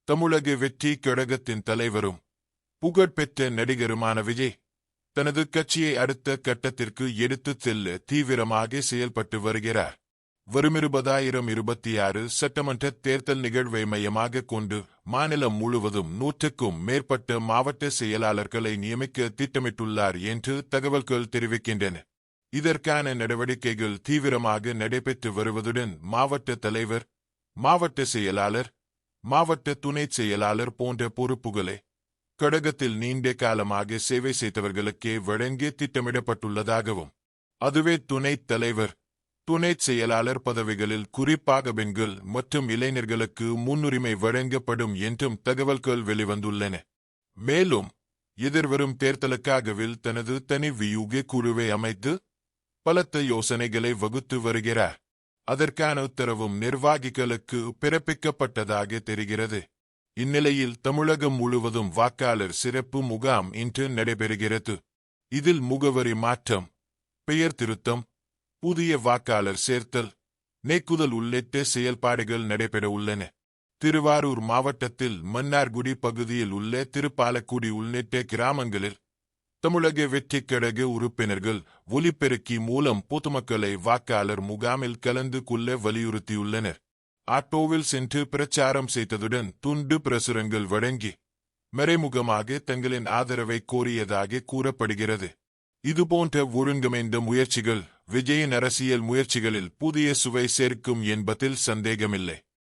தமிழக வெற்றி கழகத்தின் தலைவரும் புகழ்பெற்ற நடிகருமான விஜய் தனது கட்சியை அடுத்த கட்டத்திற்கு எடுத்துச் செல்ல தீவிரமாக செயல்பட்டு வருகிறார். வரும் 2026 சட்டமன்ற தேர்தல் நிகழ்வை மையமாக கொண்டு மாநிலம் முழுவதும் 100க்கும் மேற்பட்ட மாவட்ட செயலாளர்களை நியமிக்க திட்டமிட்டுள்ளார் என்று தகவல்கள் தெரிவிக்கின்றன. இதற்கான நடவடிக்கைகள் தீவிரமாக நடைபெற்று வருவதுடன் மாவட்ட தலைவர், மாவட்ட செயலாளர், மாவட்ட துணைச் செயலாளர் போன்ற பொறுப்புகளை கழகத்தில் நீண்ட காலமாக சேவை செய்தவர்களுக்கே வழங்க திட்டமிடப்பட்டுள்ளதாகவும், அதுவே துணைத் தலைவர், துணைச் செயலாளர் பதவிகளில் குறிப்பாக பெண்கள் மற்றும் இளைஞர்களுக்கு முன்னுரிமை வழங்கப்படும் என்றும் தகவல்கள் வெளிவந்துள்ளன. மேலும் எதிர்வரும் தேர்தலுக்காகவில் தனது தனி வியூக குழுவை அமைத்து பலத்த யோசனைகளை வகுத்து வருகிறார். அதற்கான உத்தரவும் நிர்வாகிகளுக்கு பிறப்பிக்கப்பட்டதாக தெரிகிறது. இந்நிலையில் தமிழகம் முழுவதும் வாக்காளர் சிறப்பு முகாம் இன்று நடைபெறுகிறது. இதில் முகவரி மாற்றம், பெயர் திருத்தம், புதிய வாக்காளர் சேர்த்தல், நீக்குதல் உள்ளிட்ட செயல்பாடுகள் நடைபெற உள்ளன. திருவாரூர் மாவட்டத்தில் மன்னார்குடி பகுதியில் உள்ள திருப்பாலக்குடி உள்ளிட்ட கிராமங்களில் தமிழக வெற்றிக் கழக உறுப்பினர்கள் ஒலிபெருக்கி மூலம் பொதுமக்களை வாக்காளர் முகாமில் கலந்து கொள்ள வலியுறுத்தியுள்ளனர். ஆட்டோவில் சென்று பிரச்சாரம் செய்ததுடன் துண்டு பிரசுரங்கள் வழங்கி மறைமுகமாக தங்களின் ஆதரவை கோரியதாக கூறப்படுகிறது. இதுபோன்ற ஒருங்கிணைந்த முயற்சிகள் விஜயின் அரசியல் முயற்சிகளில் புதிய சுவை சேர்க்கும் என்பதில் சந்தேகமில்லை.